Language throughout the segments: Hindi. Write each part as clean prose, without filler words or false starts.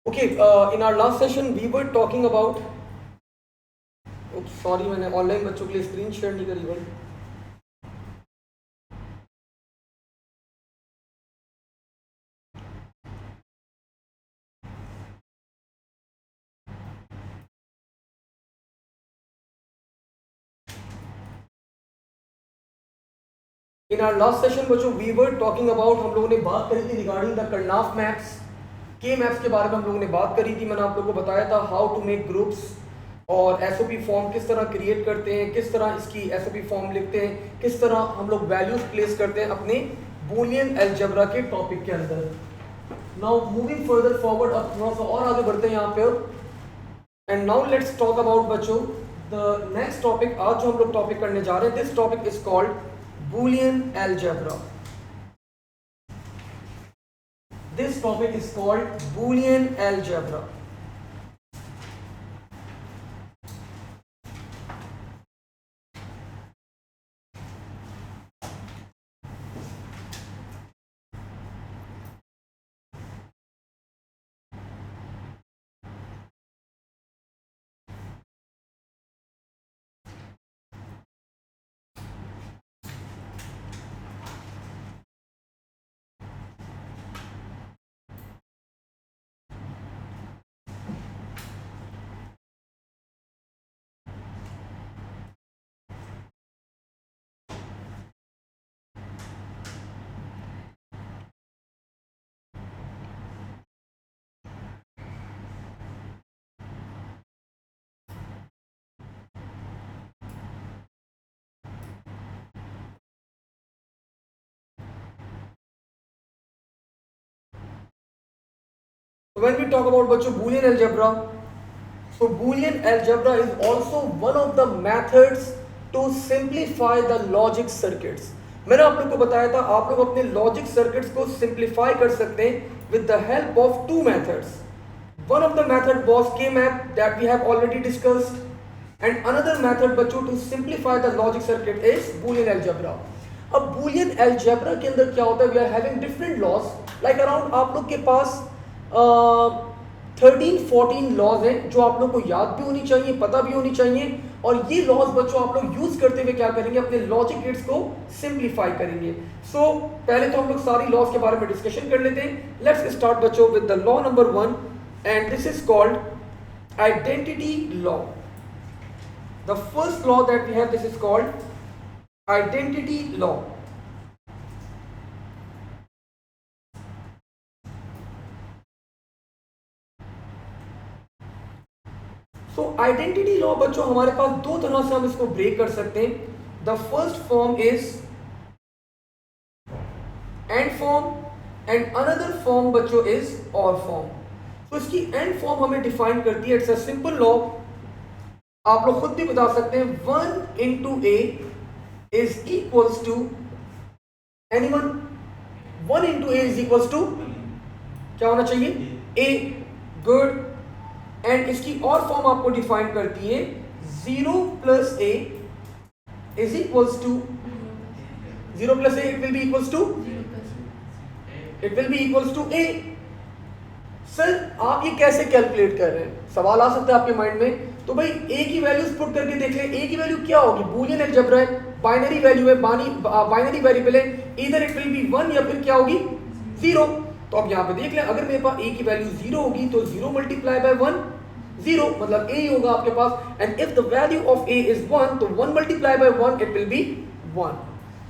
Okay, in our last session we were talking about, sorry मैंने ऑनलाइन बच्चों के लिए स्क्रीन शेयर नहीं करी भाई. इन आवर लास्ट सेशन बच्चों वी वर टॉकिंग अबाउट, हम लोगों ने बात करी थी रिगार्डिंग द कर्नाफ मैप्स. के मैप्स के बारे में हम लोगों ने बात करी थी. मैंने आप लोगों को बताया था हाउ टू मेक ग्रुप्स और एसओपी फॉर्म किस तरह क्रिएट करते हैं, किस तरह इसकी एसओपी फॉर्म लिखते हैं, किस तरह हम लोग वैल्यूज प्लेस करते हैं अपने बूलियन अलजेब्रा के टॉपिक के अंदर. नाउ मूविंग फर्दर फॉरवर्ड, अब थोड़ा सा और आगे बढ़ते हैं यहाँ पे. And now let's talk about बच्चों द नेक्स्ट टॉपिक. आज जो हम लोग टॉपिक करने जा रहे हैं, this topic is called Boolean algebra. This topic is called Boolean algebra. When we talk about बच्चों Boolean algebra, so Boolean algebra is also one of the methods to simplify the logic circuits. मैंने आप लोग को बताया था आप लोग अपने लॉजिक सर्किट्स को सिंप्लीफाई कर सकते हैं with the help of two methods. One of the method was K-map that we have already discussed, and another method बच्चों to simplify the logic circuit is Boolean algebra. अब Boolean algebra के अंदर क्या होता है, we are having different laws, like around आप लोग के पास 13-14 लॉज हैं जो आप लोग को याद भी होनी चाहिए, पता भी होनी चाहिए. और ये लॉज बच्चों आप लोग यूज करते हुए क्या करेंगे, अपने लॉजिक गेट्स को सिंप्लीफाई करेंगे. सो पहले तो हम लोग सारी लॉज के बारे में डिस्कशन कर लेते हैं. लेट्स स्टार्ट बच्चों with the law number 1, and this is called identity law. The first law that we have, this is called identity law. So identity law बच्चों हमारे पास दो तरह से हम इसको ब्रेक कर सकते हैं. The first form is and form and another form बच्चों इज और फॉर्म. तो इसकी एंड फॉर्म हमें डिफाइन करती है. इट्स अ सिंपल लॉ, आप लोग खुद भी बता सकते हैं. 1 into a is equals to anyone. 1 into a is equals to क्या होना चाहिए, a. गुड. एंड इसकी और फॉर्म आपको डिफाइन करती है 0 plus a is equals to 0 plus a, it will be equals to a. Sir आप ये कैसे कैलकुलेट कर रहे हैं, सवाल आ सकता है आपके माइंड में. तो भाई a की वैल्यूज पुट करके देख लें. a की वैल्यू क्या होगी, बूलियन अलजेब्रा है, बाइनरी वैल्यू है, बाइनरी वेरिएबल है, इधर इट विल बी 1 या फिर क्या होगी 0. तो अब यहाँ पे देख लें, अगर मेरे पास a की वैल्यू 0 होगी तो 0 मल्टीप्लाई बाय 1 0, मतलब a ही होगा आपके पास. And if the value of a is 1 तो 1 multiply by 1 it will be 1.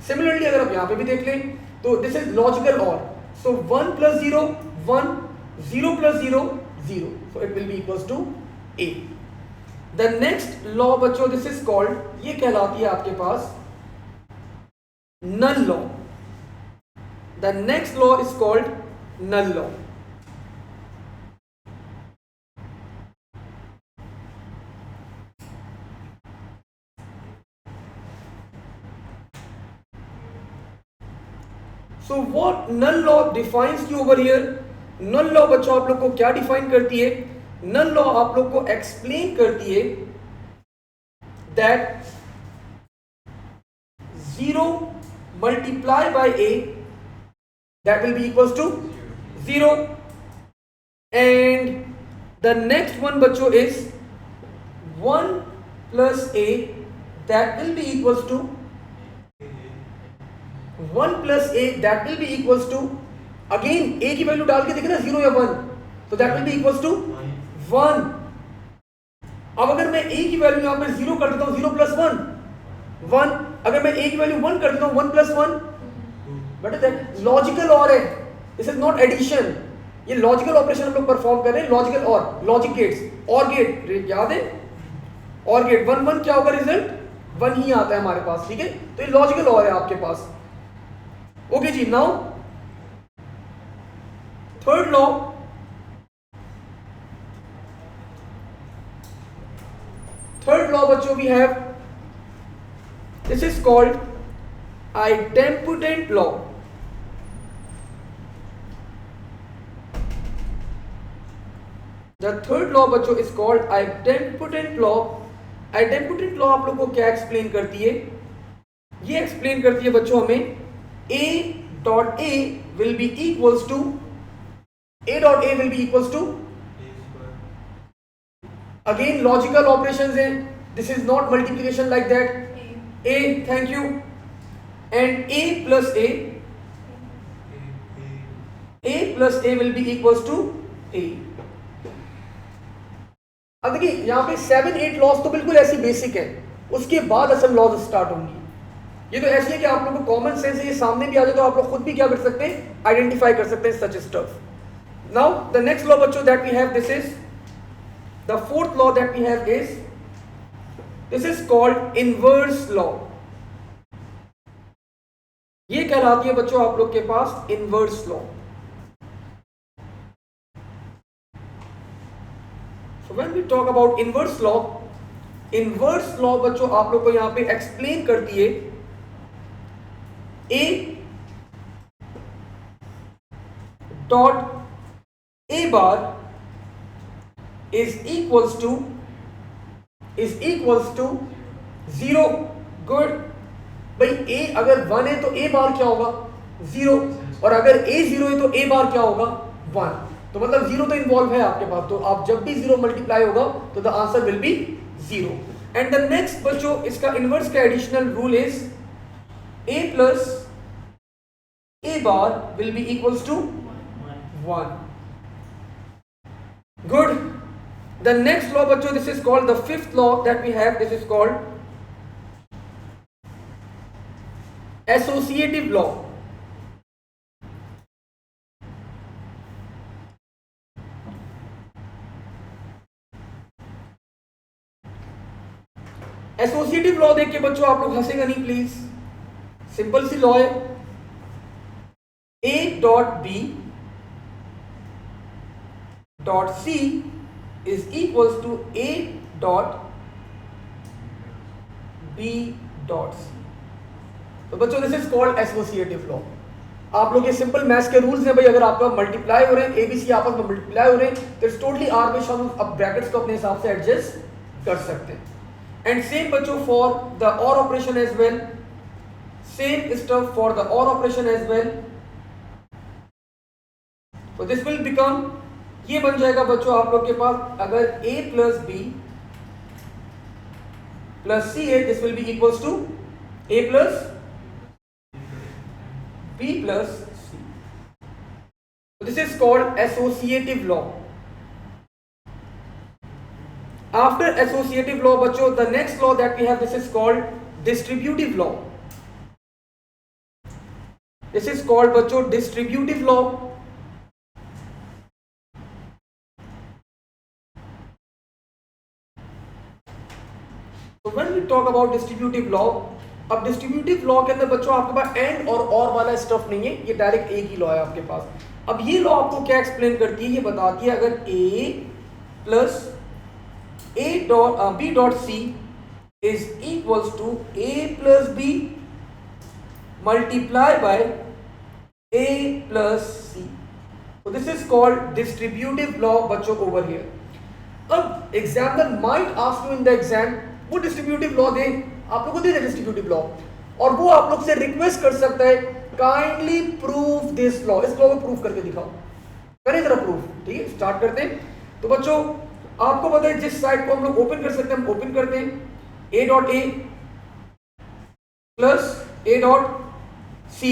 Similarly अगर आप यहाँ पे भी देख लें तो दिस इज लॉजिकल और. सो 1 plus 0 1, 0 plus 0 0, so it will be equals to a. The next law बच्चों, दिस इज कॉल्ड, ये कहलाती है आपके पास null law. The next law is called null law. So what null law defines you over here? null law बच्चों आप लोग को क्या डिफाइन करती है, null law आप लोग को एक्सप्लेन करती है that 0 multiply by a that will be equals to 0, and the next one बच्चों is 1 plus a, that will be equals to 1 plus a, that will be equals to, again a की वैल्यू डाल के देखे ना 0 या 1, तो that will be equals to 1. अब अगर मैं a की वैल्यू यहां पर 0 कर देता हूं, 0 plus 1 1. अगर मैं a की वैल्यू 1 कर देता हूं, 1 plus 1, बट दैट लॉजिकल और है, दिस इज नॉट एडिशन. ये लॉजिकल ऑपरेशन हम लोग परफॉर्म कर रहे हैं, लॉजिकल और लॉजिक गेट्स, और गेट याद है, और गेट 1 1 क्या होगा, रिजल्ट 1 ही आता है हमारे पास. ठीक है, तो ये लॉजिकल और है आपके पास. ओके जी, now third law. Third law बच्चों we have, this is called idempotent law. The third law बच्चों is called idempotent law. idempotent law आप लोग को क्या एक्सप्लेन करती है? ये एक्सप्लेन करती है बच्चों हमें a dot a will be equals to, a dot a will be equals to, again logical operations है, this is not multiplication like that. a, thank you, and a plus a plus a will be equals to a. अब देखिए यहाँ पे 7 8 लॉज तो बिल्कुल ऐसी बेसिक है, उसके बाद असल लॉज स्टार्ट होंगी. ये तो ऐसी है कि आप लोगों को कॉमन सेंस है, ये सामने भी आ जाए तो आप लोग खुद भी क्या कर सकते हैं, आइडेंटिफाई कर सकते हैं such stuff. Now the next law बच्चों that we have, this is the fourth law that we have is, this is called inverse law. ये कहलाती है बच्चों आप लोग के पास inverse law. So when we talk about inverse law, inverse law बच्चों आप लोग को यहां पे एक्सप्लेन करती है a dot a bar is equals to 0. Good भाई, a अगर 1 है तो a बार क्या होगा, 0, और अगर a 0 है तो a बार क्या होगा, 1. तो मतलब 0 तो इन्वॉल्व है आपके पास, तो आप जब भी 0 मल्टीप्लाई होगा तो the answer will be 0. And the next बच्चों इसका इनवर्स का additional rule is a plus a bar will be equals to 1. Good. The next law बच्चों, this is called the fifth law that we have, this is called associative law. Associative law देख के बच्चों आप लोग हंसेगा नहीं प्लीज, सिंपल सी लॉ है. a dot b dot c is equals to a dot b dot c. तो बच्चों this is called associative law. आप लोग ये सिंपल मैथ्स के रूल्स हैं भाई, अगर आपका मल्टीप्लाई हो रहे हैं, एबीसी आपस में मल्टीप्लाई हो रहे हैं, तो इट्स टोटली आर में हम अब ब्रैकेट्स को अपने हिसाब से एडजस्ट कर सकते हैं. एंड सेम बच्चों for the or operation as well, same stuff for the or operation as well. तो दिस विल बिकम, ये बन जाएगा बच्चों आप लोग के पास, अगर a plus b plus c है, this will be equals to a plus b plus c. So this is called associative law. After associative law बच्चों, the next law that we have, this is called distributive law. This is called बच्चों distributive law. So when we talk about distributive law, अब डिस्ट्रीब्यूटिव लॉ के अंदर बच्चों आपके पास एंड और वाला स्टफ नहीं है, ये डायरेक्ट एक ही लॉ है आपके पास. अब ये लॉ आपको क्या एक्सप्लेन करती है, ये बताती है अगर a plus b dot c is equals to a plus b multiply by a plus c. तो this is called distributive law बच्चों ओवर हियर. अब examiner might ask you in the exam, वो डिस्ट्रीब्यूटिव लॉ दे, आप लोग को दे दे डिस्ट्रीब्यूटिव लॉ, और वो आप लोग से रिक्वेस्ट कर सकता है काइंडली प्रूव दिस लॉ, इस लॉ को प्रूव करके दिखाओ. करें जरा प्रूफ. ठीक है, स्टार्ट करते हैं. तो बच्चों आपको पता है जिस साइड को हम लोग ओपन कर सकते हैं हम ओपन करते हैं, A dot A plus A dot C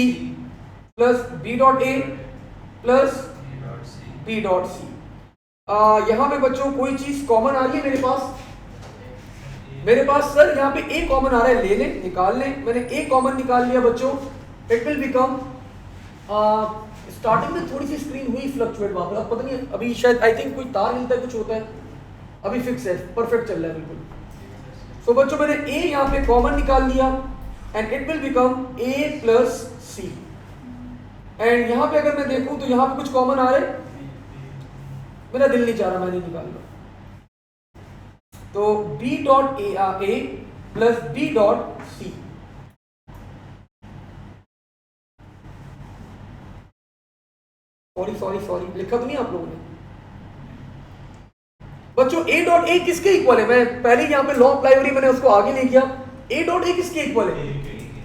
plus B dot A plus B dot C. यहां पे बच्चों कोई चीज कॉमन आ रही है मेरे पास सर यहाँ पे ए कॉमन आ रहा है, ले लें निकाल लें। मैंने ए कॉमन निकाल लिया बच्चों, इट विल बिकम स्टार्टिंग में थोड़ी सी स्क्रीन हुई फ्लक्चुएट वहां पर, अब पता नहीं अभी शायद आई थिंक कोई तार हिलता है कुछ होता है, अभी फिक्स है, परफेक्ट चल रहा है बिल्कुल। सो बच्चों मैंने ए यहाँ पे कॉमन निकाल लिया and it will become A plus C. And यहाँ पे अगर मैं देखूं तो यहाँ पे कुछ कॉमन आ रहा है, मेरा दिल नहीं चाह रहा, मैं नहीं निकाल रहा। तो b dot A plus b dot C, sorry लिखा तो नहीं आप लोगों ने बच्चों। a डॉट ए किसके इक्वल है, मैं पहले यहां पे लॉ अप्लाई हो रही मैंने उसको आगे ले गया। a डॉट ए किसके इक्वल है,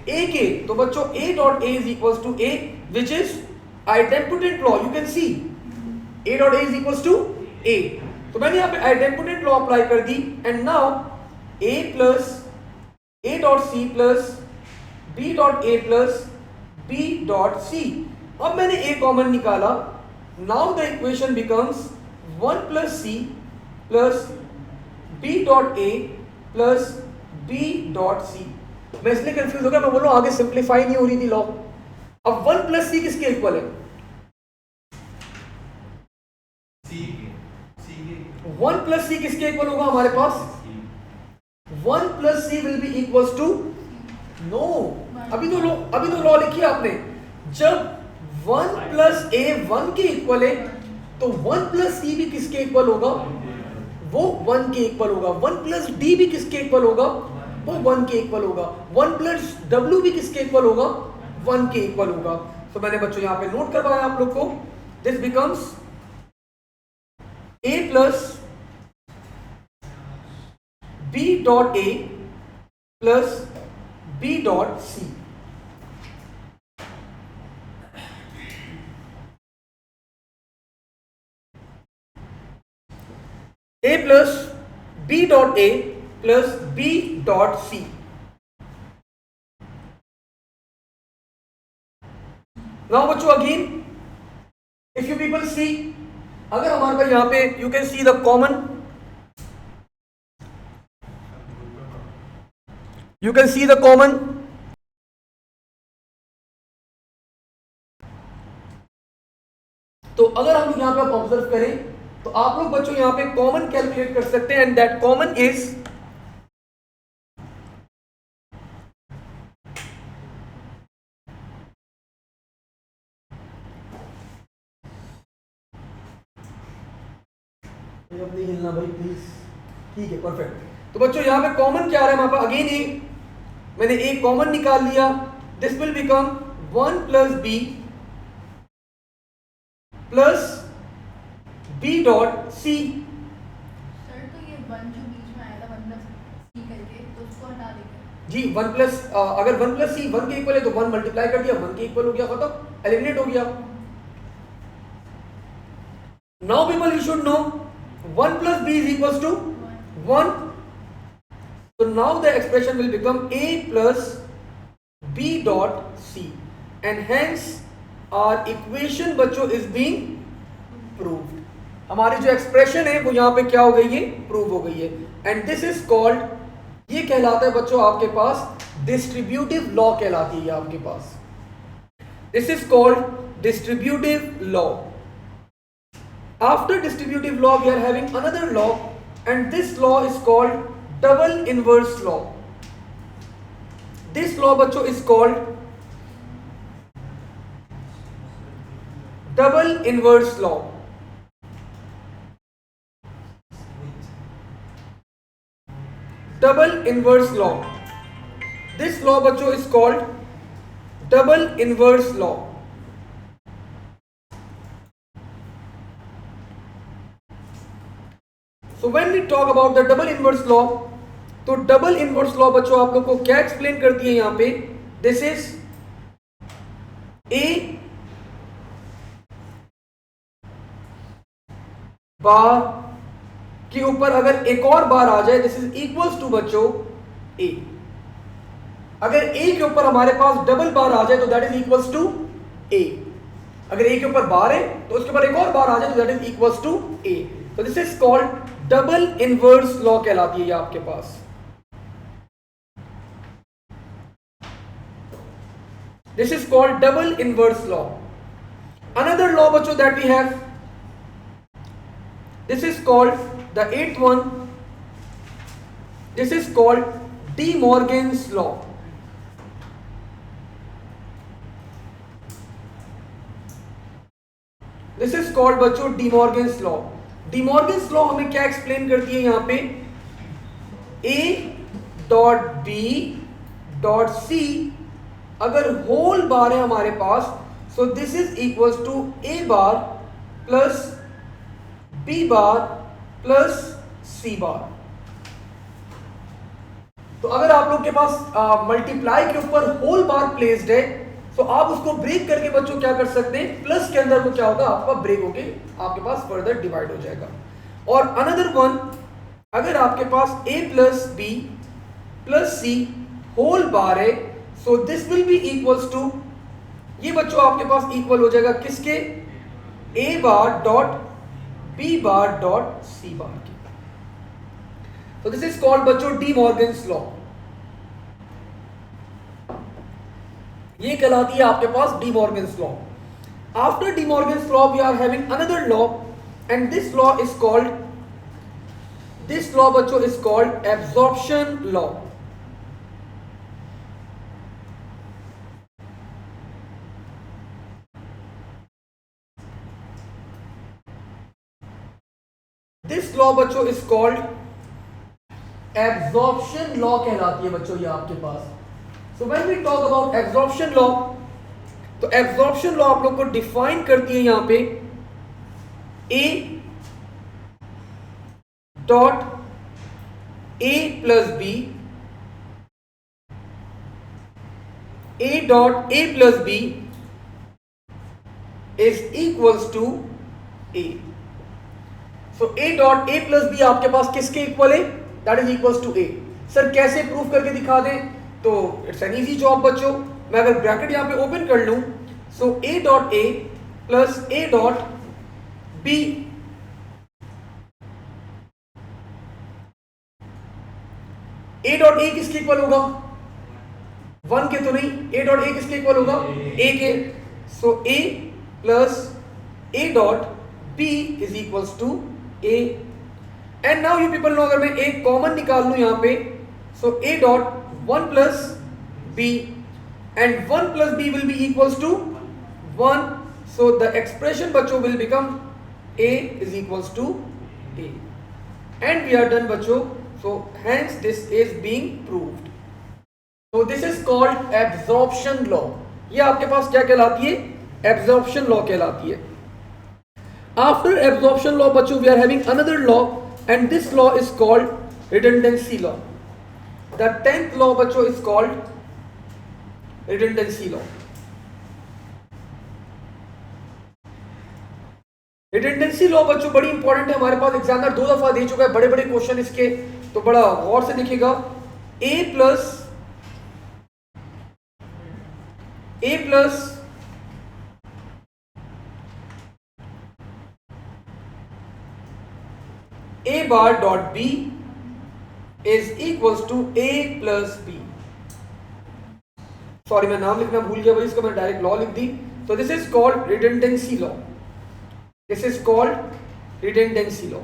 a के। तो बच्चों a dot A is equals to a which is idempotent law, you can see a dot A is equals to a। तो मैंने यहाँ पे आइडेम्पोटेंट लॉ अप्लाई कर दी and now a plus a dot C plus b dot a plus b dot C. अब मैंने a कॉमन निकाला, now the equation becomes 1 plus C plus b dot a plus b dot C. मैं इसलिए कंफ्यूज हो गया, मैं बोल रहा हूं आगे सिंप्लीफाई नहीं हो रही थी लॉ। अब 1 प्लस सी किसके इक्वल है, 1 प्लस सी किसके इक्वल होगा हमारे पास, 1 plus C will be equals to no, अभी तो लॉ लिखी आपने, जब 1 प्लस ए 1 के इक्वल है तो 1 प्लस सी भी किसके इक्वल होगा, वो 1 के इक्वल होगा। 1 प्लस डी भी किसके इक्वल होगा, वो 1 के इक्वल होगा। 1 प्लस डब्ल्यू भी किसके इक्वल होगा, 1 के इक्वल होगा। तो मैंने बच्चों यहां पे नोट करवाया आप लोग को, this becomes a plus b dot a plus b dot c। a plus b dot a plus b dot c। Now बच्चों again if you people see, अगर हमारे पास यहां पे you can see the common, you can see the common, तो अगर हम यहां पे आप ऑब्जर्व करें तो आप लोग बच्चों यहां पे कॉमन कैलकुलेट कर सकते हैं एंड दैट कॉमन इज अब नहीं हिलना भाई प्लीज, ठीक है परफेक्ट। तो बच्चों यहां पे कॉमन क्या आ रहा है हमारे पास, अगेन ए, मैंने ए कॉमन निकाल लिया, this will become 1 plus B plus B dot C. Sir तो ये 1 जो बीच में आया था 1 प्लस सी करके, तो उसको हटा देंगे जी। 1 प्लस अगर 1 प्लस सी 1 के इक्वल है तो 1 मल्टीप्लाई कर दिया, 1 के इक्वल हो गया, खत्म, एलिमिनेट हो गया। Now people you should know 1 plus B is equals to 1। So now the expression will become a plus b dot c and hence our equation बच्चों is being proved। हमारी जो एक्सप्रेशन है वो यहाँ पे क्या हो गई है, प्रूव हो गई है। एंड दिस इज कॉल्ड, ये कहलाता है बच्चों आपके पास डिस्ट्रीब्यूटिव लॉ कहलाती है आपके पास, this is called distributive law. After distributive law we are having another law and this law is called double inverse law। This law बच्चों is called double inverse law। double inverse law, this law बच्चों is called double inverse law। So when we talk about the double inverse law, तो डबल इनवर्स लॉ बच्चों आप लोग को क्या एक्सप्लेन करती है यहां पे, दिस इज ए बार के ऊपर अगर एक और बार आ जाए, दिस इज इक्वल्स टू बच्चों ए। अगर ए के ऊपर हमारे पास डबल बार आ जाए तो दैट इज इक्वल्स टू ए। अगर ए के ऊपर बार है तो उसके ऊपर एक और बार आ जाए तो that is equals to A. तो this is called double inverse law कहलाती है ये आपके पास। This is called double inverse law. Another law बच्चों that we have, this is called the eighth one, this is called De Morgan's law। This is called बच्चों De Morgan's law। De Morgan's law हमें क्या एक्सप्लेन करती है यहाँ पे, A dot B dot C अगर होल बार है हमारे पास, so this is equals to A bar plus B bar plus C bar। तो अगर आप लोग के पास मल्टीप्लाई के ऊपर होल बार प्लेस्ड है तो आप उसको ब्रेक करके बच्चों क्या कर सकते हैं, प्लस के अंदर वो क्या होगा आपका ब्रेक होके आपके पास फर्दर डिवाइड हो जाएगा। और अनदर वन, अगर आपके पास A plus B plus C whole bar है, so this will be equals to, ये बच्चों आपके पास इक्वल हो जाएगा किसके, A bar dot B bar dot C bar के। तो दिस इज कॉल्ड बच्चों डी मॉर्गन्स लॉ। ये कहलाती है आपके पास De Morgan's law. After De Morgan's law we are having another law and this law is called, this law बच्चों is called absorption law. This law बच्चों इज कॉल्ड एब्जॉर्प्शन लॉ कहलाती है बच्चों ये आपके पास। So when we talk about absorption law, तो एब्जॉर्प्शन लॉ आप लोग को डिफाइन करती है यहां पे A dot A plus B, A dot A plus B is equals to A। So A dot A plus B आपके पास किसके इक्वल है, that is equals to A। Sir कैसे प्रूफ करके दिखा दें, तो इट्स एन इजी जॉब बच्चों। मैं अगर ब्रैकेट यहां पे ओपन कर लूं, so A dot A plus A dot B, A dot A किसके इक्वल होगा, 1 के तो नहीं, A डॉट A किसके इक्वल होगा, A के। So A plus A dot B is equals to A। And now you people know, अगर मैं A कॉमन निकाल लूं यहां पे, so A dot 1 plus B and 1 plus B will be equals to 1। So the expression बच्चों will become A is equals to A and we are done बच्चों। So hence this is being proved. तो this is called absorption law. ये आपके पास क्या कहलाती है, एब्जॉर्प्शन लॉ कहलाती है। आफ्टर एब्जॉर्प्शन लॉ बच्चों we are having another law and this law is called redundancy law. The 10th law बच्चों is called redundancy law. Redundancy law बच्चों बड़ी इंपॉर्टेंट है, हमारे पास एग्जामिनर 2 दफा दे चुका है बड़े बड़े क्वेश्चन इसके, तो बड़ा गौर से देखिएगा। A plus A bar dot B is equals to A plus B। Sorry मैं नाम लिखना भूल गया भाई, इसका मैंने डायरेक्ट लॉ लिख दी। तो this is called redundancy law. This is called redundancy law.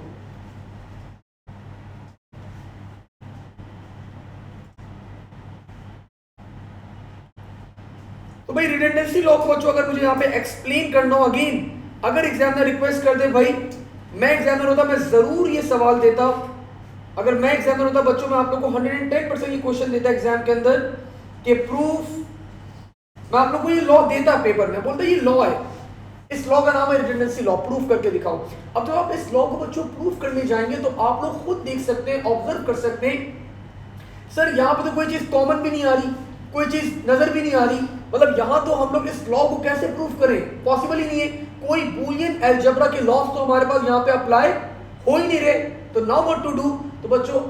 तो भाई रिडंडेंसी लॉ को बच्चों अगर मुझे यहां पे एक्सप्लेन करना हो अगेन, अगर एग्जामिनर रिक्वेस्ट कर दे, भाई मैं एग्जामिनर होता मैं जरूर ये सवाल देता। अगर मैं एग्जामिनर होता बच्चों, मैं आप लोगों को 110% ये क्वेश्चन देता एग्जाम के अंदर कि प्रूफ, मैं आप लोगों को ये लॉ देता पेपर में, बोलता ये लॉ है, इस लॉ का नाम है रिडंडेंसी लॉ, प्रूफ करके दिखाओ। अब जब आप इस लॉ को बच्चों प्रूफ करने जाएंगे तो आप लोग खुद देख सकते हैं, ऑब्जर्व कर सकते हैं, सर यहाँ पे तो कोई चीज कॉमन भी नहीं आ रही, कोई चीज नजर भी नहीं आ रही, मतलब यहाँ तो हम लोग इस लॉ को कैसे प्रूफ करें, पॉसिबल ही नहीं है। कोई बूलियन अलजेब्रा के लॉस तो हमारे पास यहाँ पे अप्लाई हो ही नहीं रहे, तो नाउ व्हाट टू डू? तो बच्चों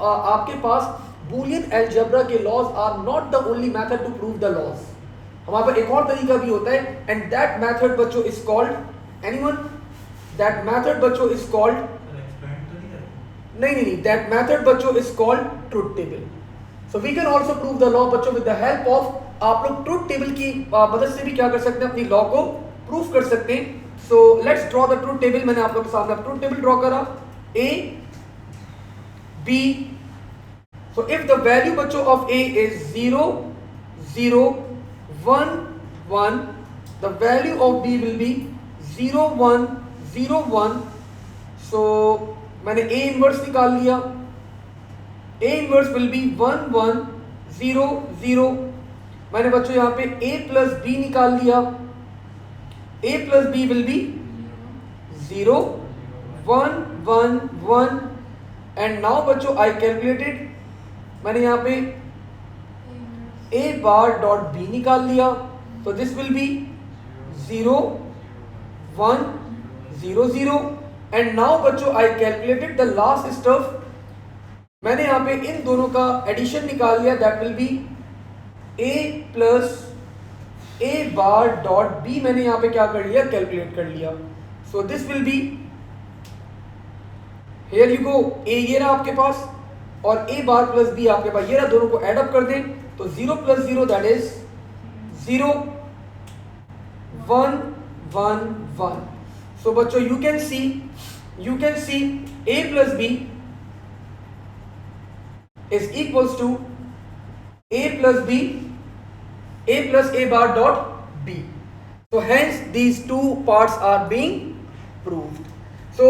आपके पास बूलियन अलजेब्रा के laws are not the only method to prove the laws. हमारे पास एक और तरीका भी होता है, एंड दैट मेथड बच्चों is called anyone? That method बच्चों इज कॉल्ड नहीं, दैट मेथड बच्चों is called truth table. So we can also prove the law बच्चों विद द हेल्प ऑफ, आप लोग ट्रुथ टेबल की मदद से भी क्या कर सकते हैं, अपनी लॉ को प्रूफ कर सकते हैं। So let's draw the truth table. मैंने आप लोग के सामने ट्रुथ टेबल ड्रॉ करा, A B. So if the value बच्चों of A is 0 0 1 1, the value of B will be 0 1 0 1। So मैंने ए इनवर्स निकाल लिया, ए इनवर्स विल बी 1 1 0 0। मैंने बच्चों यहां पे a प्लस बी निकाल लिया, a plus B will be 0 1 1 1। And now बच्चों आई कैलकुलेटेड, मैंने यहां पे a बार डॉट b निकाल लिया, तो this will be 0 1 0 0। And now बच्चों I calculated the last stuff, मैंने यहां पे इन दोनों का एडिशन निकाल लिया, that will be a plus a bar dot b। मैंने यहां पे क्या कर लिया, कैलकुलेट कर लिया। सो this will B, here you go, a ये रहा आपके पास और a बार प्लस b आपके पास ये रहा, दोनों को ऐड अप कर दें तो 0 प्लस 0 दैट इज 0 1 1 1। सो बच्चों you can see a plus b is equals to a plus b, a plus a bar dot b. So hence these two parts are being proved. So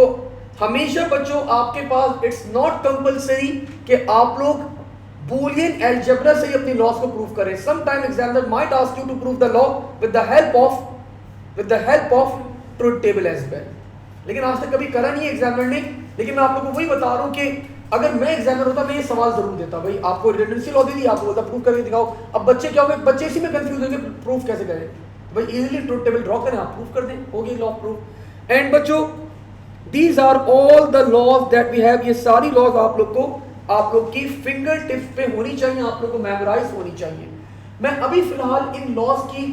हमेशा बच्चों आपके पास इट्स नॉट कंपल्सरी कि आप लोग बूलियन अलजेब्रा से ही अपनी लॉस को प्रूव करें। Sometime examiner might ask you to prove the law with the help of truth table as well, लेकिन आज तक कभी करा नहीं है एग्जामिनर ने। लेकिन मैं आप लोगों को वही बता रहा हूं कि अगर मैं एग्जामिनर होता मैं ये सवाल जरूर देता, भाई आपको रिडंडेंसी लॉ दे दी, आपको बोलता प्रूफ करके दिखाओ। अब बच्चे क्या होंगे, बच्चे इसी में कंफ्यूज होंगे प्रूफ कैसे करें। भाई इजीली ट्रुथ टेबल ड्रॉ करें, आप प्रूफ कर दें, हो गई लॉ प्रूफ। एंड बच्चों these are all the laws that we have, ये सारी लॉज आप लोग की फिंगर टिप्स पे होनी चाहिए, आप लोग को मेमोराइज होनी चाहिए। मैं अभी फिलहाल इन लॉज की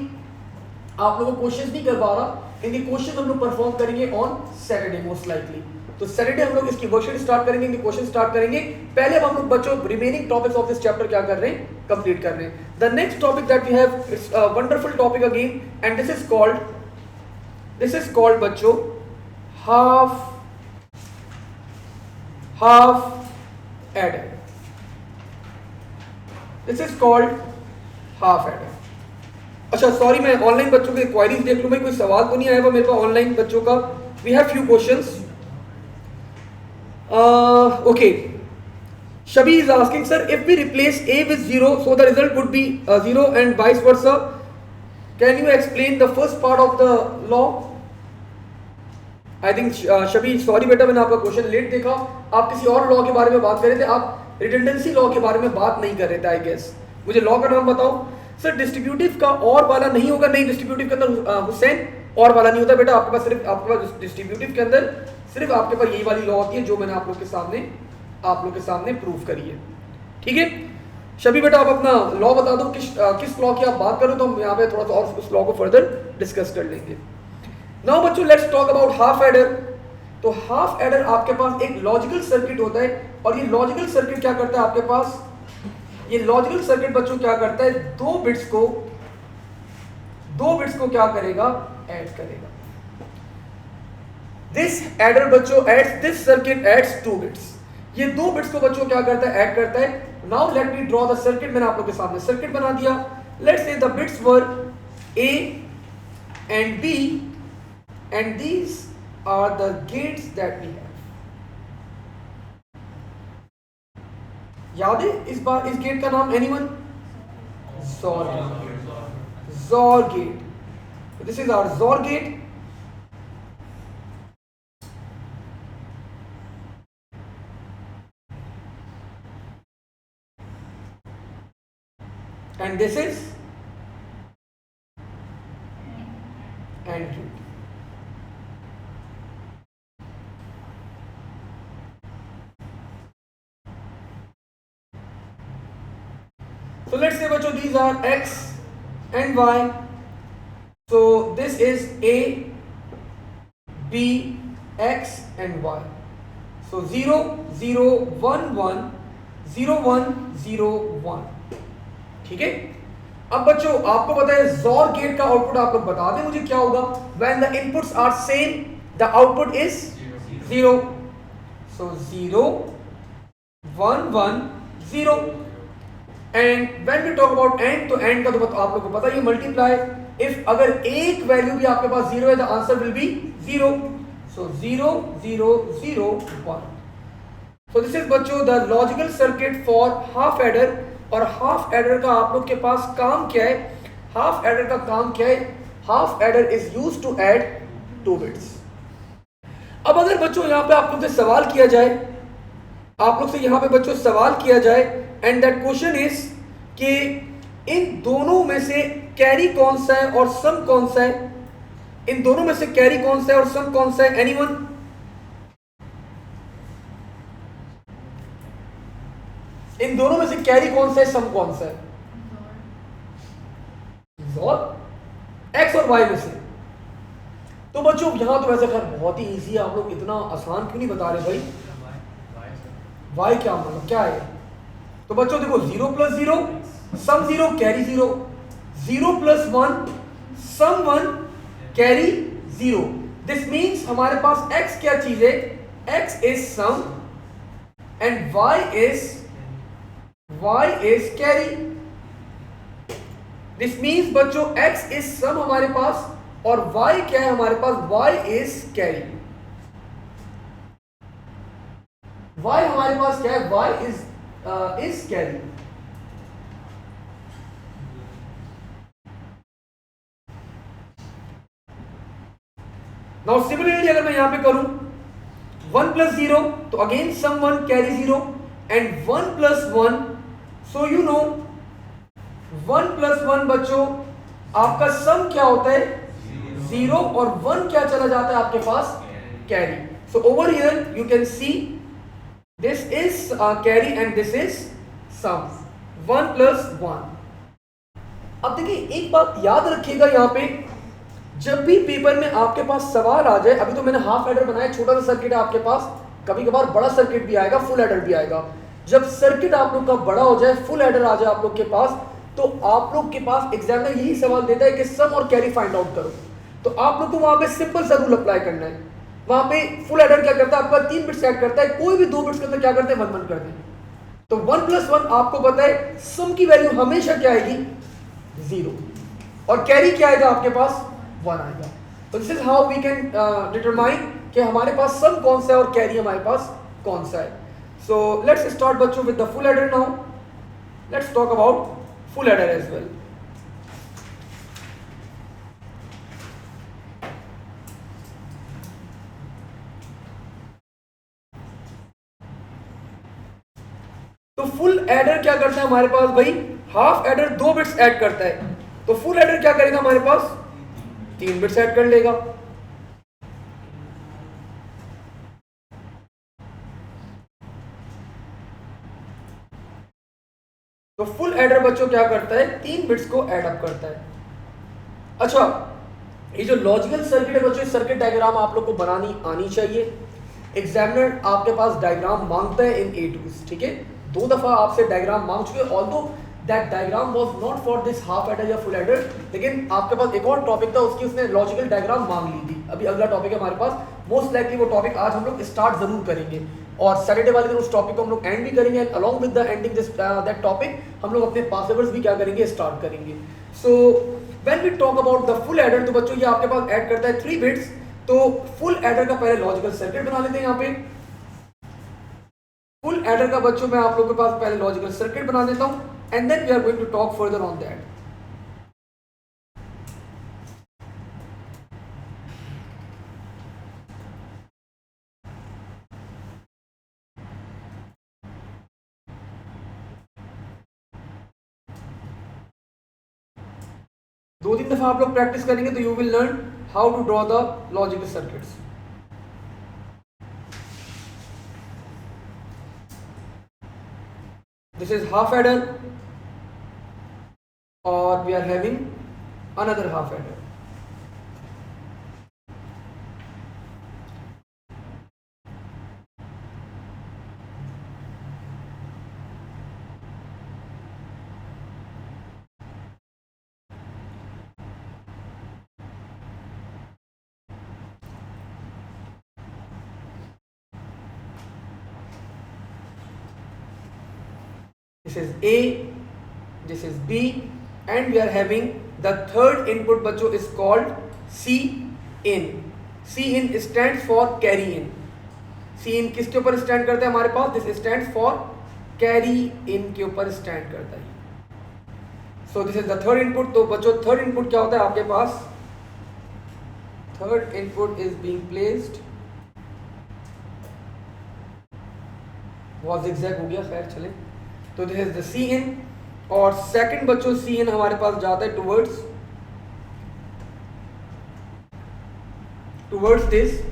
आप लोगों को क्वेश्चंस नहीं करवा रहा, इनके क्वेश्चन हम लोग परफॉर्म करेंगे ऑन सैटरडे मोस्ट लाइकली। तो सैटरडे हम लोग इसकी वर्कशीट स्टार्ट करेंगे, इनके क्वेश्चन स्टार्ट करेंगे। पहले अब हम लोग बच्चों remaining topics of this chapter क्या कर रहे हैं, कंप्लीट कर रहे हैं। The next topic that we have, it's a wonderful topic again, and this is called बच्चों half adder. This is called half adder. अच्छा सॉरी, मैं ऑनलाइन बच्चों के क्वेरीज देख लूं, भाई कोई सवाल तो नहीं आया हुआ मेरे पास ऑनलाइन बच्चों का। We have few questions. Okay, Shabi is asking, sir, if we replace a with 0, so the result would be 0 and vice versa. Can you explain the first part of the law? I think Shabi, sorry बेटा मैंने आपका क्वेश्चन लेट देखा, आप किसी और लॉ के बारे में बात कर रहे थे, आप रिडंडेंसी लॉ के बारे में बात नहीं कर रहे थे आई गेस। मुझे लॉ का नाम बताओ सर। डिस्ट्रीब्यूटिव का और वाला नहीं होगा, नहीं डिस्ट्रीब्यूटिव के अंदर हुसैन और वाला नहीं होता बेटा, आपके पास सिर्फ आपके पास डिस्ट्रीब्यूटिव के अंदर सिर्फ आपके पास यही वाली लॉ होती है जो मैंने आप लोग के सामने प्रूफ करी है। ठीक है शबी बेटा, आप अपना लॉ बता दो, किस लॉ की आप बात करो, तो हम यहाँ पे थोड़ा सा और उस लॉ को फर्दर डिस्कस कर लेंगे। नाउ बच्चों let's talk about half adder. तो हाफ एडर आपके पास एक लॉजिकल सर्किट होता है, और ये लॉजिकल सर्किट क्या करता है आपके पास, ये लॉजिकल सर्किट बच्चों क्या करता है, दो बिट्स को क्या करेगा, ऐड करेगा। दिस एडर बच्चों adds, this circuit adds 2 bits. ये 2 बिट्स को बच्चों क्या करता है, ऐड करता है। Now let me draw the circuit. मैंने आप लोग के सामने सर्किट बना दिया। Let's say the bits were A and B and these are the gates that we have. याद है इस गेट का नाम anyone, ZOR gate. This is our ZOR gate. And this is AND gate. So let's say बच्चों these are x and y. So this is a, b, x and y. So 0 0 1 1 0 1 0 1. ठीक है। अब बच्चों आपको पता है जोर गेट का आउटपुट आप लोग बता दें मुझे क्या होगा। When the inputs are same the output is 0. So 0 1 1 0. And when we talk about and, तो एंड का तो आप लोगों को पता है ये मल्टीप्लाई। इफ अगर एक वैल्यू भी आपके पास 0 है the answer will be 0. So 0 0 0 1. So this is बच्चों the logical circuit for half adder. और हाफ एडर का आप लोग के पास काम क्या है? हाफ एडर का काम क्या है? Half adder is used to add 2 bits. अब अगर बच्चों यहां पे आप लोग से सवाल किया जाए, आप लोग से यहां पे बच्चों सवाल किया जाए एंड दैट क्वेश्चन इज कि इन दोनों में से कैरी कौन सा है और सम कौन सा है? इन दोनों में से कैरी कौन सा है और सम कौन सा है? एनीवन? इन दोनों में से कैरी कौन सा है, सम कौन सा है? एक्स और वाई में से। तो बच्चों यहां तो वैसे खैर बहुत ही इजी है, आप लोग इतना आसान क्यों नहीं बता रहे भाई? वाई क्या मतलब क्या है? तो बच्चों देखो 0 + 0 sum 0 carry 0, 0 + 1 sum 1 carry 0। This means हमारे पास x क्या चीज है? x is sum and y is carry. This means बच्चों x is sum हमारे पास और y क्या है हमारे पास? y is carry. y हमारे पास क्या है? y is carry. Now similarly अगर मैं यहां पे करूं 1 + 0 तो again sum 1 carry 0 and 1 + 1. So you know 1 + 1 बच्चों आपका सम क्या होता है? 0 और 1 क्या चला जाता है आपके पास? Carry. So over here you can see this is carry and this is sum 1 + 1. अब देखिए एक बात याद रखिएगा यहां पे, जब भी पेपर में आपके पास सवाल आ जाए, अभी तो मैंने हाफ एडर बनाया, छोटा सा सर्किट है आपके पास, कभी कभार बड़ा सर्किट भी आएगा, फुल एडर भी आएगा। जब सर्किट आप लोग का बड़ा हो जाए, फुल एडर आ जाए आप लोग के पास, तो आप लोग के पास एग्जामिनर यही सवाल देता है कि सम और कैरी फाइंड आउट करो। तो आप लोग को वहां पे सिंपल सा रूल अप्लाई करना है। वहां पे फुल एडर क्या करता है? आपका 3 बिट्स ऐड करता है, कोई भी 2 बिट्स के अंदर क्या करते हैं? 1 1 करते हैं। तो 1 + 1 आपको पता है सम की वैल्यू हमेशा क्या आएगी? 0 और कैरी क्या आएगा आपके पास? 1 आएगा। तो this is how we can determine कि हमारे पास सम कौन सा है और कैरी हमारे पास कौन सा है। So let's start बच्चों with the full adder now. Let's talk about full adder as well. तो फुल एडर क्या करता है हमारे पास भाई? हाफ एडर 2 बिट्स ऐड करता है, तो फुल एडर क्या करेगा हमारे पास? 3 बिट्स ऐड कर लेगा। तो फुल एडर बच्चों क्या करता है? 3 बिट्स को ऐड अप करता है। अच्छा, ये जो लॉजिकल सर्किट है बच्चों, सर्किट डायग्राम आप लोग को बनानी आनी चाहिए। एग्जामिनर आपके पास डायग्राम मांगता है इन A2s, ठीक है? 2 दफा आपसे डायग्राम मांग चुके, although that diagram was not for this half adder या फुल एडर, लेकिन आपके पास एक और टॉपिक था, उसकी उसने लॉजिकल डायग्राम मांग ली थी। अभी अगला टॉपिक है हमारे पास, मोस्ट लाइकली वो टॉपिक आज हम लोग स्टार्ट जरूर करेंगे और सैटरडे वाले दिन उस टॉपिक को हम लोग एंड भी करेंगे and along with the ending this that topic हम लोग अपने पास पेपर्स भी क्या करेंगे? स्टार्ट करेंगे। So when we talk about the full adder, तो बच्चों ये आपके पास ऐड करता है 3 बिट्स। तो फुल एडर का पहले लॉजिकल सर्किट बना लेते हैं। यहाँ पे फुल एडर का बच्चों मैं आप लोगों के पास पहले लॉजिकल सर्किट बना देता हूं and then we are going to talk further on that. दो तीन दफा आप लोग प्रैक्टिस करेंगे तो you will learn how to draw the logical circuits. This is half adder we are having another half adder. This is A, this is B, and we are having the third input बच्चों is called C in. C in stands for carry in. C in किसके ऊपर स्टैंड करता है हमारे पास? This stands for carry in के ऊपर स्टैंड करता है. So this is the third input. तो बच्चों third input क्या होता है आपके पास? Third input is being placed. बहुत zigzag हो गया, खैर चले. तो दिस इज द सी इन, और सेकंड बच्चों सी इन हमारे पास जाता है towards this.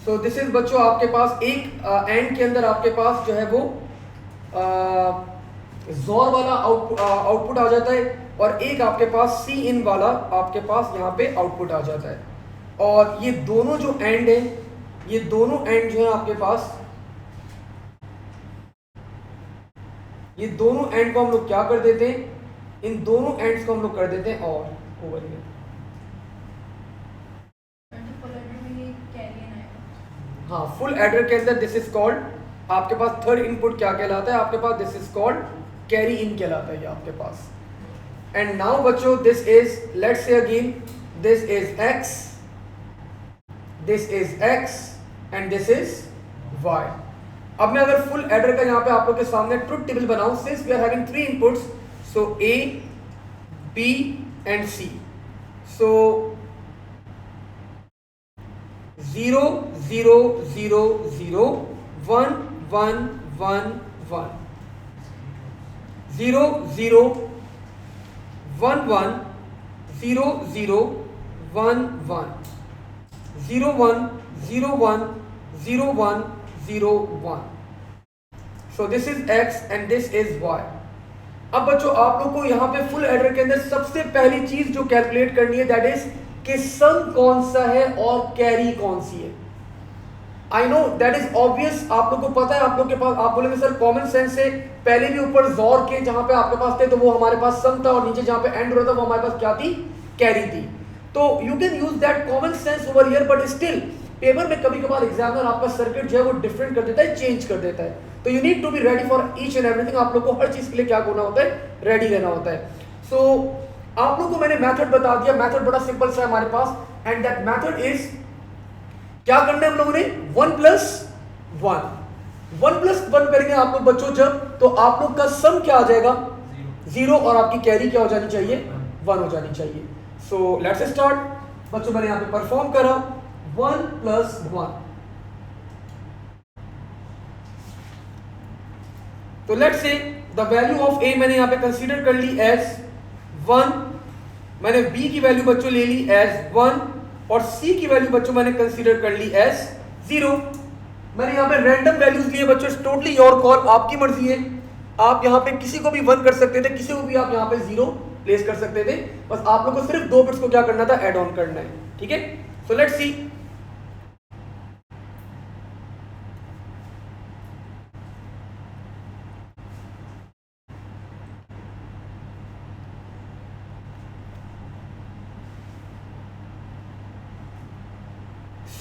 So this is बच्चों आपके पास एक एंड के अंदर आपके पास जो है वो जोर वाला आउटपुट आ जाता है, और एक आपके पास सी इन वाला आपके पास यहाँ पे आउटपुट आ जाता है. और ये दोनों जो एंड है, ये दोनों एंड जो है आपके पास, ये दोनों एंड को हम लोग क्या कर देते हैं? इन दोनों एंड्स को हम लोग कर देते हैं और ओवर हियर. हाँ, फुल एडर के अंदर दिस इज कॉल्ड, आपके पास थर्ड इनपुट क्या कहलाता है? आपके पास this is called carry in कहलाता है ये आपके पास. एंड नाउ बच्चों this is, let's say again, this is x, this is x and this is y. अब मैं अगर फुल एडर का यहाँ पे आप लोग के सामने ट्रुथ टेबल बनाऊं, since we are having three inputs, so a, b and c, so 0 0 0 0 1 1 1 1 0 0 1 1 0 0 1 1 0 1 0 1 0 1 0 1. So this is x and this is y. अब बच्चों आप लोग को यहाँ पे फुल एडर के अंदर सबसे पहली चीज जो कैलकुलेट करनी है, दैट इज कि सम कौन सा है और कैरी कौन सी है. I know that is obvious, आप लोग को पता है, आप लोग के पास, आप बोलेंगे सर कॉमन सेंस से, पहले भी ऊपर जोर के जहां पे आपके पास थे तो वो हमारे पास सम था, और नीचे जहां पे एंड हो रहा था वो हमारे पास क्या थी? कैरी थी. तो you can use that common sense over here, but still paper में कभी कभार एग्जामिनर आपका सर्किट जो है वो डिफरेंट कर देता है, चेंज कर देता है. तो you need to be ready for each and everything. आप लोग को हर चीज के लिए क्या करना होता है? रेडी रहना होता है. सो आप लोग को मैंने मेथड बता दिया. मेथड बड़ा सिंपल सा है हमारे पास, एंड दैट मेथड इज, क्या करना है हम लोगों ने? 1 + 1 करेंगे आप लोग बच्चों जब, तो आप लोग का सम क्या आ जाएगा? 0, और आपकी कैरी क्या हो जानी चाहिए? 1 हो जानी चाहिए. सो लेट्स स्टार्ट बच्चों. मैंने यहाँ पे परफॉर्म करा 1 + 1. तो let's say the value of a मैंने यहाँ पे कंसीडर कर ली एज 1, मैंने b की वैल्यू बच्चों ले ली एज 1, और c की वैल्यू बच्चों मैंने कंसीडर कर ली एज 0. मैंने यहाँ पे रैंडम वैल्यूज लिए बच्चों, टोटली योर कॉल, आपकी मर्जी है. आप यहाँ पे किसी को भी 1 कर सकते थे, किसी को भी आप यहाँ पे 0 प्लेस कर सकते थे. बस आप लोग को सिर्फ 2 बिट्स को क्या करना था? ऐड ऑन करना है. ठीक है, सो लेट्स सी.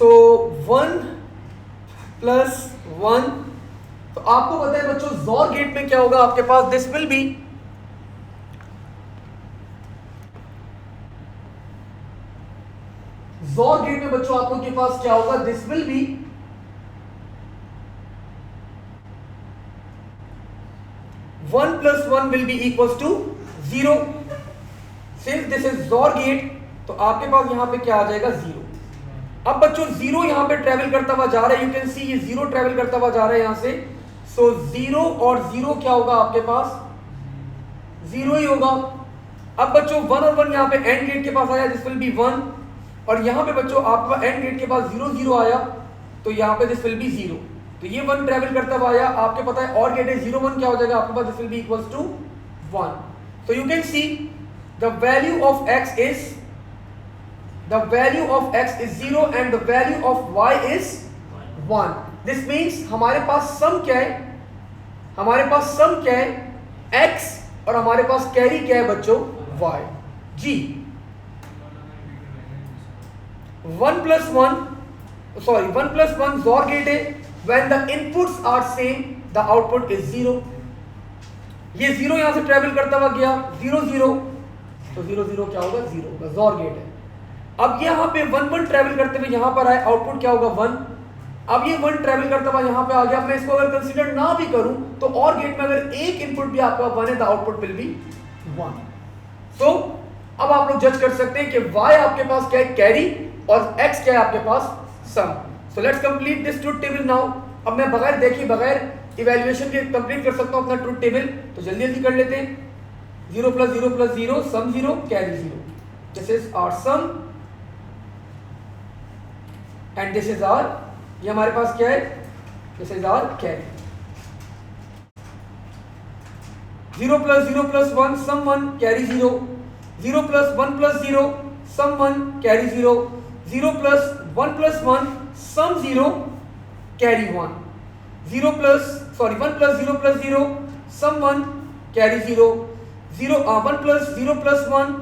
सो 1 + 1, तो आपको पता है बच्चों जोर गेट में क्या होगा आपके पास? दिस विल बी, जोर गेट में बच्चों आप लोग के पास क्या होगा? This will be 1 plus 1 will be equals to 0. Since this is XOR gate, तो आपके पास यहाँ पे क्या आ जाएगा 0. अब बच्चों 0 यहाँ पे ट्रेवल करता हुआ जा रहा है, यू कैन सी ये 0 ट्रेवल करता हुआ जा रहा है यहाँ से. सो 0 और 0 क्या होगा आपके पास 0 ही होगा. अब बच्चों 1 और 1 यहाँ पे एंड गेट के पास आया, दिस विल बी 1. और यहाँ पे बच्चों आपका एंड गेट के पास 0 0 आया, तो यहाँ पे दिस विल बी 0. तो ये 1 ट्रेवल करता हुआ आया, आपके पता है और गेट है 0 1 क्या हो जाएगा आपके पास, this will be equals to 1. So you can see the value of x is 0 and the value of y is 1. This means हमारे पास सम क्या है, हमारे पास सम क्या है x और हमारे पास कैरी क्या है बच्चों y. जी 1 plus 1 XOR gate है. When the inputs are same, the output is 0. ये 0 यहां से ट्रेवल करता हुआ गया 0 0, तो 0 0 क्या होगा 0, XOR गेट है. अब यहाँ पे 1 1 ट्रेवल करते हुए यहाँ पर आए, आउटपुट क्या होगा 1. अब ये 1 ट्रेवल करता हुआ यहाँ पे आ गया. मैं इसको अगर कंसीडर ना भी करूं तो और गेट में अगर एक इनपुट भी आपका 1 है, द आउटपुट विल बी 1. सो अब आप लोग जज कर सकते हैं कि y आपके पास क्या है कैरी और x क्या है आपके पास sum. So let's complete this truth table now. अब मैं बगैर देखे बगैर इवैल्यूएशन के कंप्लीट कर सकता हूं अपना ट्रुथ टेबल, तो जल्दी जल्दी कर लेते हैं. 0 plus 0 plus 0 sum 0 carry 0. This is our sum and this is our, ये हमारे पास क्या है, this is our carry. 0 plus 0 plus 1 sum 1 carry 0. 0 plus 1 plus 0 sum 1 carry 0. 0 plus 1 plus 1 sum 0 carry 1. 1 plus 0 plus 0 sum 1 carry 0. 1 plus 0 plus 1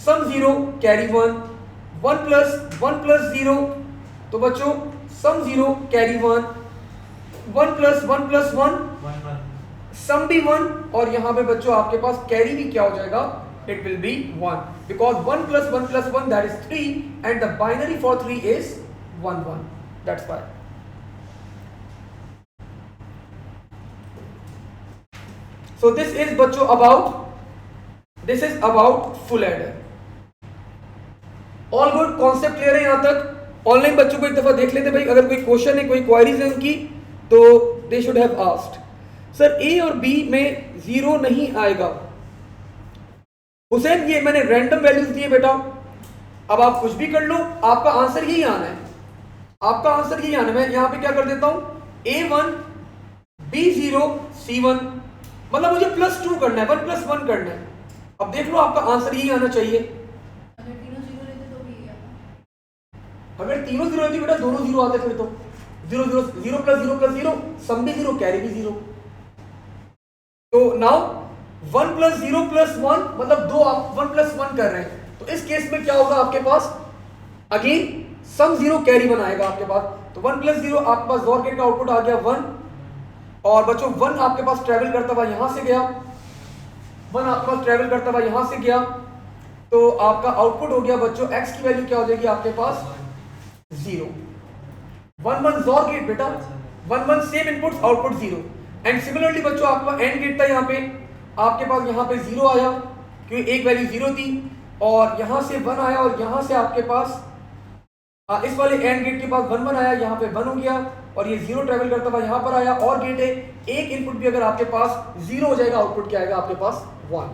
sum 0 carry 1. 1 plus 0, तो बच्चों सम 0 कैरी 1. 1 plus 1 सम भी 1, और यहाँ पे बच्चों आपके पास कैरी भी क्या हो जाएगा, it will be 1, because 1 plus 1 that is 3 and the binary for 3 is 1 1. That's why. So this is बच्चों about full adder. All good, concept clear है यहाँ तक. ऑनलाइन बच्चों को एक दफा देख लेते भाई, अगर कोई क्वेश्चन है कोई क्वारीज है उनकी तो they should have asked. Sir A और बी में 0 नहीं आएगा. हुसैन ये मैंने रैंडम वैल्यूज दिए बेटा, अब आप कुछ भी कर लो, आपका आंसर यही आना है, आपका आंसर यही आना है. मैं यहां पे क्या कर देता हूं, A1 B0 C1, मतलब मुझे +2 करना है, 1 + 1 करना है. अब देख लो आपका आंसर यही आना चाहिए. अगर तीनों 0 लेते तो भी आता. अगर तीनों 0 रहती बेटा, दोनों 0 आते फिर तो 0 0 0 plus 0 plus 0 सम भी 0 कैरी भी 0. तो नाउ 1 plus 0 plus 1 मतलब 2 आप 1 plus 1 कर रहे हैं, तो इस केस में क्या होगा आपके पास, अगेन सम 0 कैरी 1 आएगा आपके पास. तो 1 plus 0 आपके पास XOR गेट का आउटपुट आ गया 1, और बच्चों 1 आपके पास ट्रेवल करता हुआ यहां से गया, 1 आपके पास ट्रेवल करता हुआ यहां से गया, तो आपका आउटपुट हो गया बच्चों x की वैल्यू क्या हो जाएगी आपके पास 0. 1 1 XOR गेट बेटा, 1 1 same inputs output 0. And similarly बच्चों आपका एंड गेट था, यहाँ पे आपके पास यहाँ पे 0 आया क्योंकि एक वैल्यू 0 थी, और यहाँ से 1 आया, और यहाँ से आपके पास इस वाले एंड गेट के पास 1 1 आया, यहाँ पे 1 हो गया, और ये 0 ट्रेवल करता हुआ यहाँ पर आया. और गेट है, एक इनपुट भी अगर आपके पास 0 हो जाएगा, आउटपुट क्या आएगा आपके पास 1.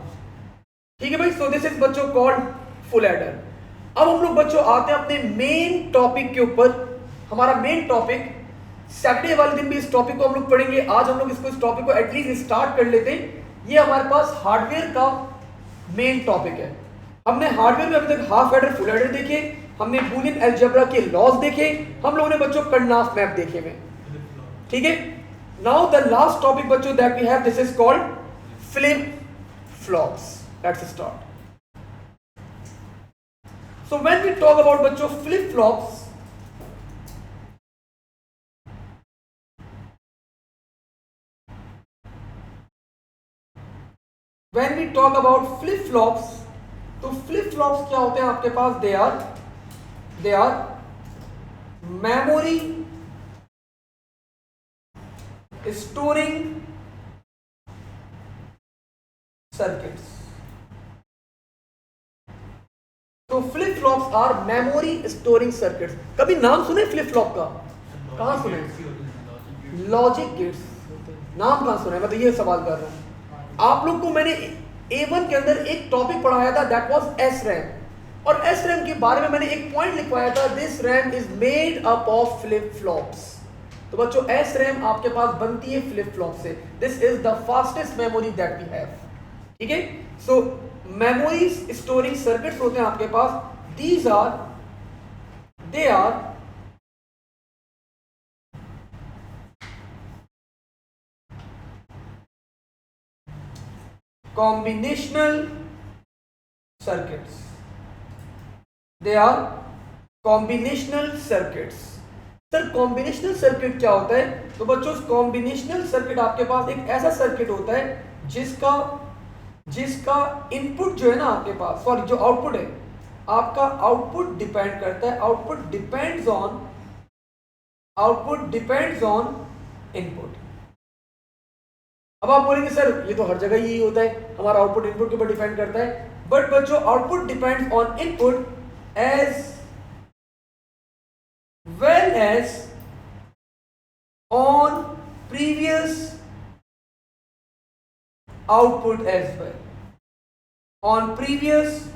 ठीक है भाई. सो दिस इज बच्चों कॉल्ड फुल एडर. अब हम लोग बच्चों आते हैं अपने मेन टॉपिक के ऊपर. हमारा मेन टॉपिक, सैटरडे वाले दिन भी इस टॉपिक को हम लोग पढ़ेंगे. आज हम लोग इस टॉपिक को एटलीस्ट स्टार्ट कर लेते हैं. ये हमारे पास हार्डवेयर का मेन टॉपिक है. हमने हार्डवेयर में अभी तक हाफ एडर फुल एडर देखे, हमने बूलियन अलजेब्रा के लॉज देखे, हम लोगों ने बच्चों कर्नाफ मैप देखे हुए. ठीक है. नाउ द लास्ट टॉपिक बच्चों that we have, this is called flip flops. Let's start. So when we talk about बच्चों flip flops, when we talk about flip flops, तो flip flops क्या होते हैं आपके पास, they are memory storing circuits. तो flip flops are memory storing circuits. कभी नाम सुने फ्लिप फ्लॉप का? कहाँ सुने? Logic gates. नाम कहाँ सुने? मैं तो ये सवाल कर रहा हूँ। आप लोग को मैंने A1 के अंदर एक टॉपिक पढ़ाया था, दैट वाज SRAM, और SRAM के बारे में मैंने एक पॉइंट लिखवाया था, this RAM is made up of flip flops. तो बच्चों SRAM आपके पास बनती है फ्लिप फ्लॉप से। This is the fastest memory that we have. ठीक है, सो मेमोरी स्टोरिंग सर्किट्स होते हैं आपके पास, they are combinational circuits. They are combinational circuits. Sir combinational circuit क्या होता है? तो बच्चों कॉम्बिनेशनल सर्किट आपके पास एक ऐसा सर्किट होता है जिसका इनपुट जो है ना आपके पास, सॉरी जो आउटपुट है, आपका आउटपुट डिपेंड करता है, आउटपुट डिपेंड्स ऑन इनपुट। अब आप बोलेंगे सर ये तो हर जगह यही होता है, हमारा आउटपुट इनपुट के ऊपर डिपेंड करता है। बट बच्चों output depends on input as well as on previous output as well, on previous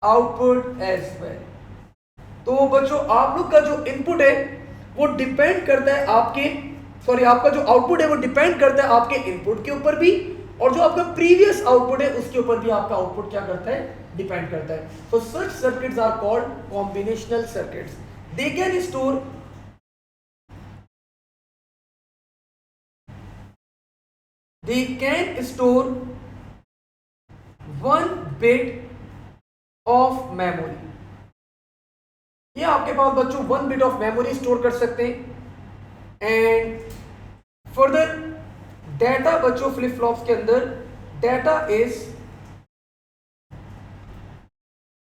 output as well. तो बच्चों आप लोग का जो इनपुट है वो डिपेंड करता है आपका जो आउटपुट है वो डिपेंड करता है आपके इनपुट के ऊपर भी, और जो आपका प्रीवियस आउटपुट है उसके ऊपर भी आपका आउटपुट क्या करता है? डिपेंड करता है। So such circuits are called combinational circuits. They can store 1 bit of memory. ये आपके पास बच्चों 1 bit ऑफ मेमोरी स्टोर कर सकते हैं। एंड फर्दर डाटा बच्चों फ्लिप फ्लॉप्स के अंदर data is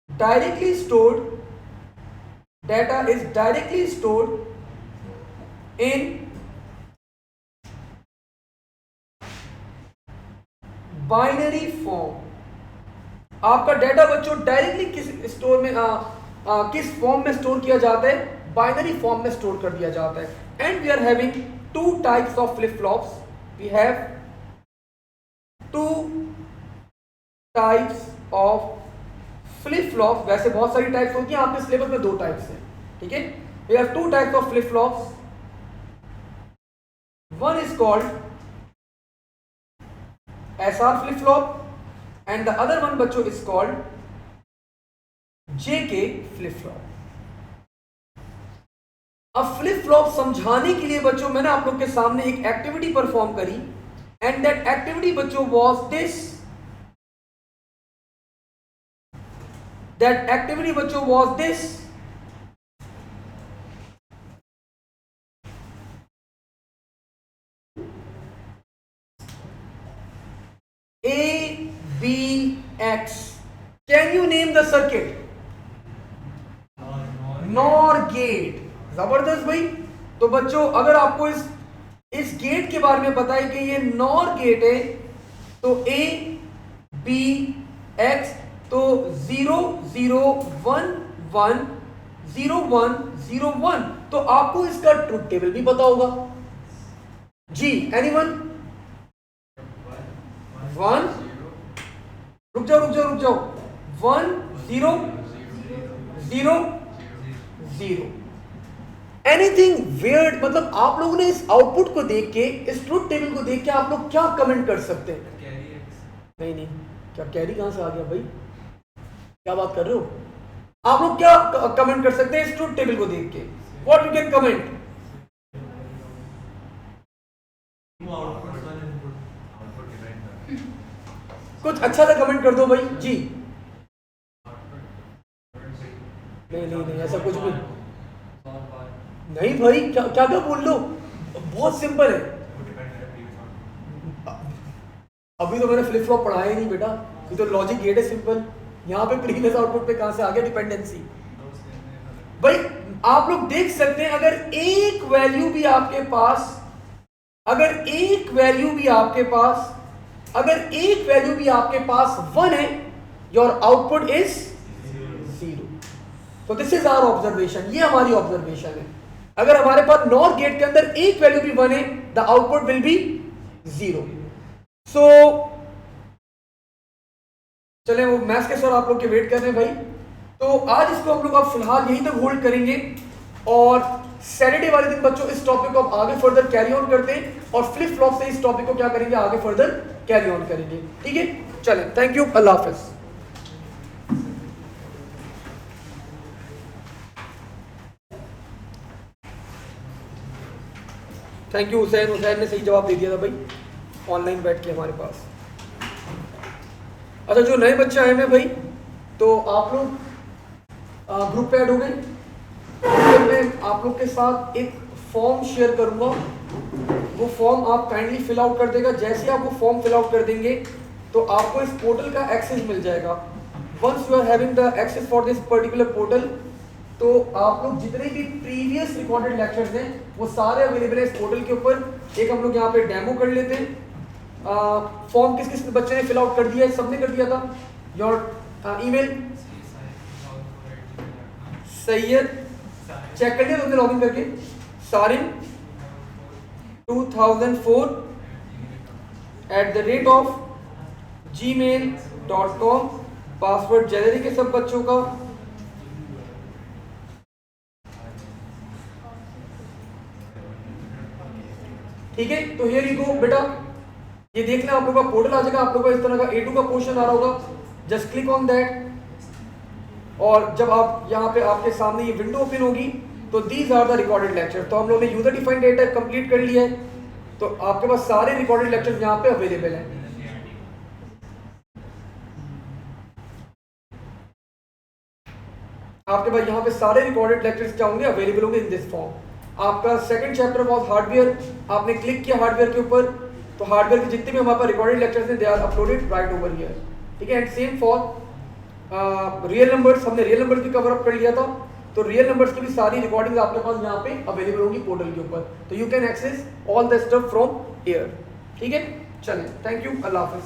directly stored in binary form. आपका डाटा बच्चों डायरेक्टली किस फॉर्म में स्टोर किया जाता है? बाइनरी फॉर्म में स्टोर कर दिया जाता है। And we are having 2 types of flip-flops. We have 2 types of flip-flops. वैसे बहुत सारी टाइप्स होती हैं, आपके सिलेबस में 2 टाइप्स हैं। ठीक है, we have 2 types of flip-flops. One is called SR flip-flop and the other one बच्चों is called JK flip-flop. अब फ्लिप फ्लॉप समझाने के लिए बच्चों मैंने आप लोग के सामने एक एक्टिविटी परफॉर्म करी, एंड दैट एक्टिविटी बच्चों was this. ABX. Can you name the circuit? NOR gate. जबरदस्त भाई। तो बच्चों अगर आपको इस गेट के बारे में पता है कि ये नॉर गेट है, तो ABX, तो 0 0 1 1 0 1 0 1, तो आपको इसका ट्रुथ टेबल भी पता होगा जी। एनीवन? 1, रुक जाओ 1 0 0 0। Anything weird? मतलब आप लोगों ने इस आउटपुट को देख के, इस ट्रुथ टेबल को देख के आप लोग क्या कमेंट कर सकते हैं? नहीं, क्या कैरी कहां से आ गया भाई? क्या बात कर रहे हो? आप लोग क्या कमेंट कर सकते हैं इस ट्रुथ टेबल को देख के? What you can comment? कुछ अच्छा सा कमेंट कर दो भाई जी। नहीं, ऐसा कुछ भी नहीं भाई। क्या बोल लो, बहुत सिंपल है। अभी तो मैंने फ्लिप फ्लॉप पढ़ाया ही नहीं बेटा, ये तो लॉजिक गेट है सिंपल। यहाँ पे प्रीवियस आउटपुट पे कहां से आ गया डिपेंडेंसी? भाई आप लोग देख सकते हैं, अगर एक वैल्यू भी आपके पास अगर एक वैल्यू भी आपके पास 1 है, योर आउटपुट इज 0। तो दिस इज आवर ऑब्जर्वेशन, ये हमारी ऑब्जर्वेशन है। अगर हमारे पास नॉर गेट के अंदर एक वैल्यू भी 1 है, द आउटपुट विल बी 0। सो चले, वो मैथ्स के सर आप लोग के वेट कर रहे हैं भाई। तो आज इसको हम लोग अब फिलहाल यहीं तक होल्ड करेंगे, और सैटरडे वाले दिन बच्चों इस टॉपिक को अब आगे फर्दर कैरी ऑन करते हैं, और फ्लिप फ्लॉप से इस टॉपिक को क्या करेंगे, आगे फर्दर कैरी ऑन करेंगे। ठीक है, चलें, thank you, Allah Hafiz. Thank you Hussain, Hussain ने सही जवाब दे दिया था भाई, ऑनलाइन बैठ के हमारे पास। अच्छा, जो नए बच्चे आए हैं भाई, तो आप लोग ग्रुप पे ऐड हो गए। फिर मैं आप लोग के साथ एक फॉर्म शेयर करूंगा, वो फॉर्म आप काइंडली फिल आउट कर देगा। जैसे आप वो फॉर्म फिल आउट कर देंगे तो आपको इस पोर्टल का एक्सेस मिल जाएगा। Once you are having the access for this particular portal, तो आप लोग जितने भी प्रीवियस रिकॉर्डेड लेक्चर्स हैं वो सारे अवेलेबल है इस पोर्टल के ऊपर। एक हम लोग यहाँ पे डेमो कर लेते हैं। फॉर्म किस किस बच्चे ने फिल आउट कर दिया है? सबने कर दिया था। योर ईमेल सैयद, चेक कर लिया तुमने लॉगिन करके? सारिन 2004@gmail.com, पासवर्ड जेनरिक है सब बच्चों का। ठीक है, तो हियर यू गो बेटा, ये देख लें, आप लोगों का पोर्टल आ जाएगा, आप लोगों का इस तरह का A2 का पोर्शन आ रहा होगा, जस्ट क्लिक ऑन दैट। और जब आप यहाँ पे आपके सामने ये विंडो ओपन होगी, तो these are the recorded lecture. तो हम लोगों ने यूजर डिफाइंड डेटा कंप्लीट कर लिया है, तो आपके पास सारे रिकॉर्डेड लेक्चर यहाँ पे अवेलेबल हैं। आपके पास यहाँ पे सारे रिकॉर्डेड लेक्चर्स क्या होंगे, अवेलेबल होंगे इन दिस फॉर्म। आपका सेकंड चैप्टर वाज हार्डवेयर, आपने क्लिक किया हार्डवेयर के ऊपर, तो हार्डवेयर के जितने भी हमारे पास रिकॉर्डेड लेक्चर्स हैं they are uploaded right over here. ठीक है, and same for real numbers, हमने रियल नंबर्स भी कवर अप कर लिया था, तो रियल नंबर्स की भी सारी रिकॉर्डिंग्स आपके पास यहाँ पे अवेलेबल होगी पोर्टल के ऊपर, तो you can access all the stuff from here. ठीक है, चलें, थैंक यू, अल्लाह हाफिज।